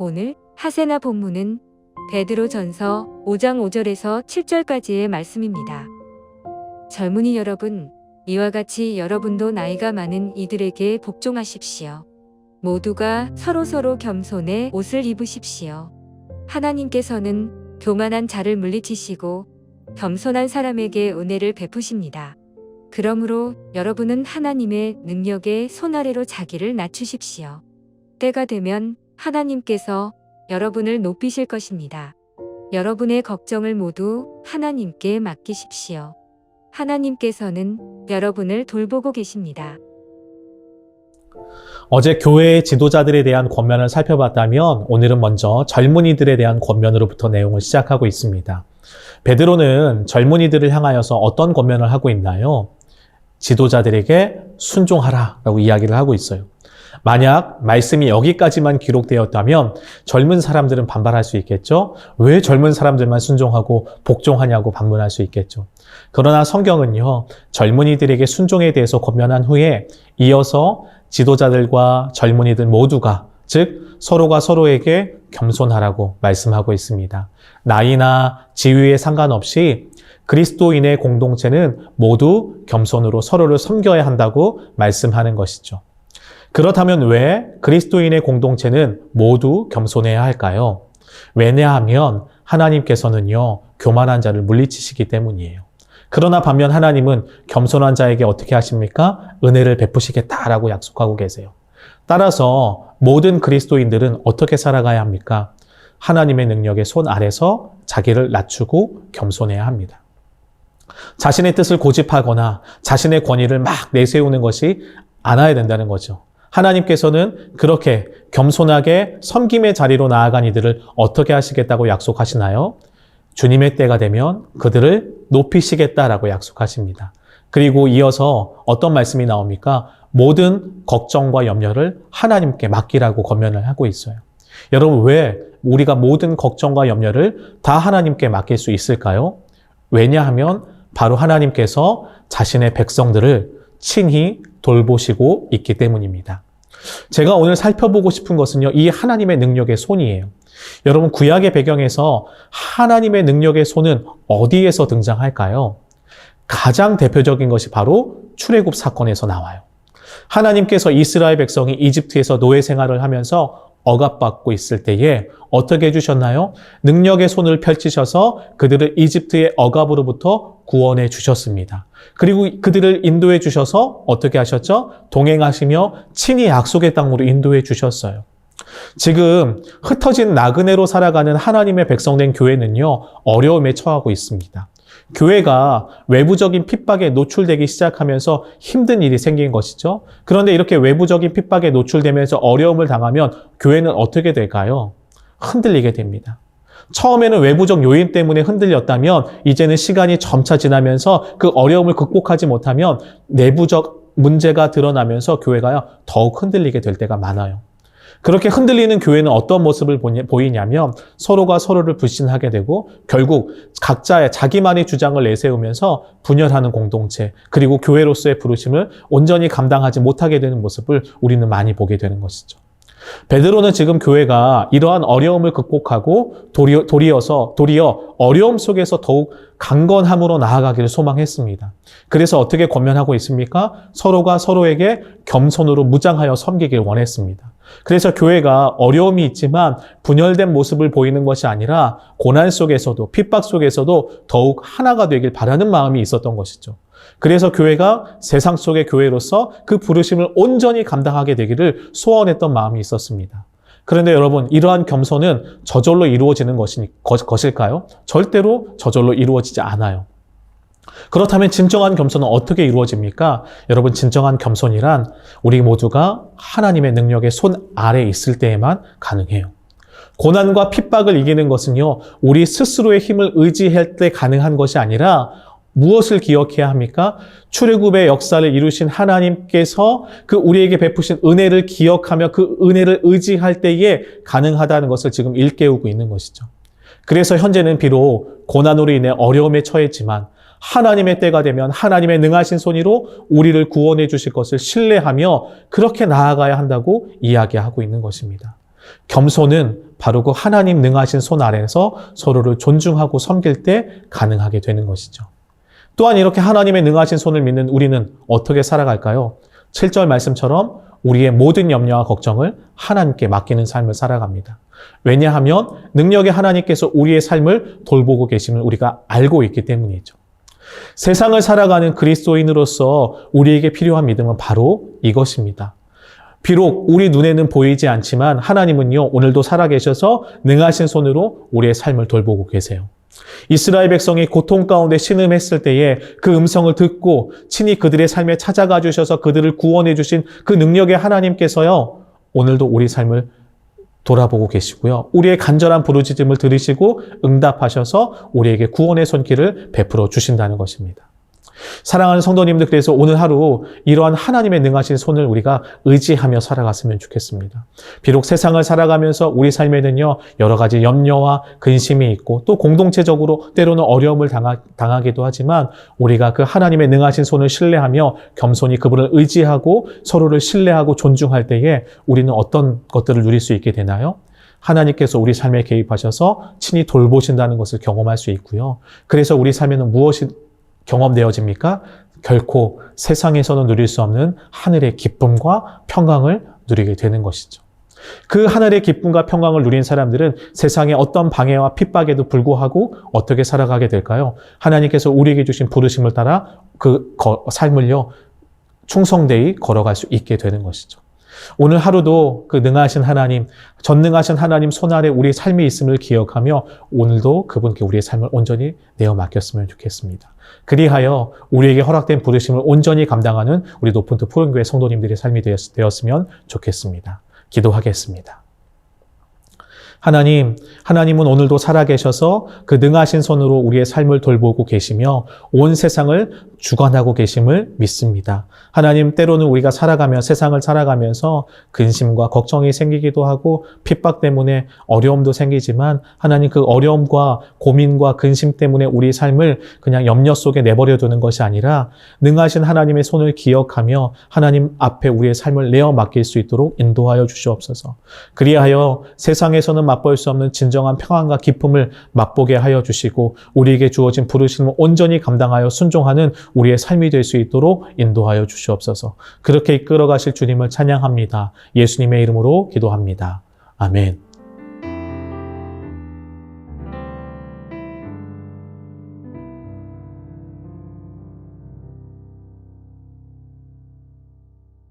오늘 하세나 본문은 베드로전서 5장 5절에서 7절까지의 말씀입니다. 젊은이 여러분, 이와 같이 여러분도 나이가 많은 이들에게 복종하십시오. 모두가 서로서로 겸손의 옷을 입으십시오. 하나님께서는 교만한 자를 물리치시고 겸손한 사람에게 은혜를 베푸십니다. 그러므로 여러분은 하나님의 능력의 손 아래로 자기를 낮추십시오. 때가 되면 하나님께서 여러분을 높이실 것입니다. 여러분의 걱정을 모두 하나님께 맡기십시오. 하나님께서는 여러분을 돌보고 계십니다. 어제 교회의 지도자들에 대한 권면을 살펴봤다면 오늘은 먼저 젊은이들에 대한 권면으로부터 내용을 시작하고 있습니다. 베드로는 젊은이들을 향하여서 어떤 권면을 하고 있나요? 지도자들에게 순종하라 라고 이야기를 하고 있어요. 만약 말씀이 여기까지만 기록되었다면 젊은 사람들은 반발할 수 있겠죠? 왜 젊은 사람들만 순종하고 복종하냐고 반문할 수 있겠죠. 그러나 성경은요, 젊은이들에게 순종에 대해서 권면한 후에 이어서 지도자들과 젊은이들 모두가, 즉 서로가 서로에게 겸손하라고 말씀하고 있습니다. 나이나 지위에 상관없이 그리스도인의 공동체는 모두 겸손으로 서로를 섬겨야 한다고 말씀하는 것이죠. 그렇다면 왜 그리스도인의 공동체는 모두 겸손해야 할까요? 왜냐하면 하나님께서는요, 교만한 자를 물리치시기 때문이에요. 그러나 반면 하나님은 겸손한 자에게 어떻게 하십니까? 은혜를 베푸시겠다라고 약속하고 계세요. 따라서 모든 그리스도인들은 어떻게 살아가야 합니까? 하나님의 능력의 손 아래서 자기를 낮추고 겸손해야 합니다. 자신의 뜻을 고집하거나 자신의 권위를 막 내세우는 것이 않아야 된다는 거죠. 하나님께서는 그렇게 겸손하게 섬김의 자리로 나아간 이들을 어떻게 하시겠다고 약속하시나요? 주님의 때가 되면 그들을 높이시겠다라고 약속하십니다. 그리고 이어서 어떤 말씀이 나옵니까? 모든 걱정과 염려를 하나님께 맡기라고 권면을 하고 있어요. 여러분, 왜 우리가 모든 걱정과 염려를 다 하나님께 맡길 수 있을까요? 왜냐하면 바로 하나님께서 자신의 백성들을 친히 돌보시고 있기 때문입니다. 제가 오늘 살펴보고 싶은 것은요, 이 하나님의 능력의 손이에요. 여러분, 구약의 배경에서 하나님의 능력의 손은 어디에서 등장할까요? 가장 대표적인 것이 바로 출애굽 사건에서 나와요. 하나님께서 이스라엘 백성이 이집트에서 노예 생활을 하면서 억압받고 있을 때에 어떻게 해주셨나요? 능력의 손을 펼치셔서 그들을 이집트의 억압으로부터 구원해 주셨습니다. 그리고 그들을 인도해 주셔서 어떻게 하셨죠? 동행하시며 친히 약속의 땅으로 인도해 주셨어요. 지금 흩어진 나그네로 살아가는 하나님의 백성된 교회는요, 어려움에 처하고 있습니다. 교회가 외부적인 핍박에 노출되기 시작하면서 힘든 일이 생긴 것이죠. 그런데 이렇게 외부적인 핍박에 노출되면서 어려움을 당하면 교회는 어떻게 될까요? 흔들리게 됩니다. 처음에는 외부적 요인 때문에 흔들렸다면 이제는 시간이 점차 지나면서 그 어려움을 극복하지 못하면 내부적 문제가 드러나면서 교회가 더욱 흔들리게 될 때가 많아요. 그렇게 흔들리는 교회는 어떤 모습을 보이냐면 서로가 서로를 불신하게 되고 결국 각자의 자기만의 주장을 내세우면서 분열하는 공동체, 그리고 교회로서의 부르심을 온전히 감당하지 못하게 되는 모습을 우리는 많이 보게 되는 것이죠. 베드로는 지금 교회가 이러한 어려움을 극복하고 도리어 어려움 속에서 더욱 강건함으로 나아가기를 소망했습니다. 그래서 어떻게 권면하고 있습니까? 서로가 서로에게 겸손으로 무장하여 섬기길 원했습니다. 그래서 교회가 어려움이 있지만 분열된 모습을 보이는 것이 아니라 고난 속에서도 핍박 속에서도 더욱 하나가 되길 바라는 마음이 있었던 것이죠. 그래서 교회가 세상 속의 교회로서 그 부르심을 온전히 감당하게 되기를 소원했던 마음이 있었습니다. 그런데 여러분, 이러한 겸손은 저절로 이루어지는 것일까요? 절대로 저절로 이루어지지 않아요. 그렇다면 진정한 겸손은 어떻게 이루어집니까? 여러분, 진정한 겸손이란 우리 모두가 하나님의 능력의 손 아래에 있을 때에만 가능해요. 고난과 핍박을 이기는 것은요, 우리 스스로의 힘을 의지할 때 가능한 것이 아니라 무엇을 기억해야 합니까? 출애굽의 역사를 이루신 하나님께서 그 우리에게 베푸신 은혜를 기억하며 그 은혜를 의지할 때에 가능하다는 것을 지금 일깨우고 있는 것이죠. 그래서 현재는 비록 고난으로 인해 어려움에 처했지만 하나님의 때가 되면 하나님의 능하신 손으로 우리를 구원해 주실 것을 신뢰하며 그렇게 나아가야 한다고 이야기하고 있는 것입니다. 겸손은 바로 그 하나님 능하신 손 아래에서 서로를 존중하고 섬길 때 가능하게 되는 것이죠. 또한 이렇게 하나님의 능하신 손을 믿는 우리는 어떻게 살아갈까요? 7절 말씀처럼 우리의 모든 염려와 걱정을 하나님께 맡기는 삶을 살아갑니다. 왜냐하면 능력의 하나님께서 우리의 삶을 돌보고 계심을 우리가 알고 있기 때문이죠. 세상을 살아가는 그리스도인으로서 우리에게 필요한 믿음은 바로 이것입니다. 비록 우리 눈에는 보이지 않지만 하나님은요, 오늘도 살아계셔서 능하신 손으로 우리의 삶을 돌보고 계세요. 이스라엘 백성이 고통 가운데 신음했을 때에 그 음성을 듣고 친히 그들의 삶에 찾아가 주셔서 그들을 구원해 주신 그 능력의 하나님께서요, 오늘도 우리 삶을 돌아보고 계시고요. 우리의 간절한 부르짖음을 들으시고 응답하셔서 우리에게 구원의 손길을 베풀어 주신다는 것입니다. 사랑하는 성도님들, 그래서 오늘 하루 이러한 하나님의 능하신 손을 우리가 의지하며 살아갔으면 좋겠습니다. 비록 세상을 살아가면서 우리 삶에는요, 여러 가지 염려와 근심이 있고 또 공동체적으로 때로는 어려움을 당하기도 하지만 우리가 그 하나님의 능하신 손을 신뢰하며 겸손히 그분을 의지하고 서로를 신뢰하고 존중할 때에 우리는 어떤 것들을 누릴 수 있게 되나요? 하나님께서 우리 삶에 개입하셔서 친히 돌보신다는 것을 경험할 수 있고요. 그래서 우리 삶에는 무엇이 경험되어집니까? 결코 세상에서는 누릴 수 없는 하늘의 기쁨과 평강을 누리게 되는 것이죠. 그 하늘의 기쁨과 평강을 누린 사람들은 세상의 어떤 방해와 핍박에도 불구하고 어떻게 살아가게 될까요? 하나님께서 우리에게 주신 부르심을 따라 그 삶을요, 충성되이 걸어갈 수 있게 되는 것이죠. 오늘 하루도 그 능하신 하나님, 전능하신 하나님 손 아래 우리의 삶이 있음을 기억하며 오늘도 그분께 우리의 삶을 온전히 내어 맡겼으면 좋겠습니다. 그리하여 우리에게 허락된 부르심을 온전히 감당하는 우리 높은 뜻 푸른교회 성도님들의 삶이 되었으면 좋겠습니다. 기도하겠습니다. 하나님은 오늘도 살아계셔서 그 능하신 손으로 우리의 삶을 돌보고 계시며 온 세상을 주관하고 계심을 믿습니다. 하나님, 때로는 우리가 세상을 살아가면서 근심과 걱정이 생기기도 하고 핍박 때문에 어려움도 생기지만 하나님, 그 어려움과 고민과 근심 때문에 우리 삶을 그냥 염려 속에 내버려 두는 것이 아니라 능하신 하나님의 손을 기억하며 하나님 앞에 우리의 삶을 내어 맡길 수 있도록 인도하여 주시옵소서. 그리하여 세상에서는 맛볼 수 없는 진정한 평안과 기쁨을 맛보게 하여 주시고 우리에게 주어진 부르심을 온전히 감당하여 순종하는 우리의 삶이 될 수 있도록 인도하여 주시옵소서. 그렇게 이끌어 가실 주님을 찬양합니다. 예수님의 이름으로 기도합니다. 아멘.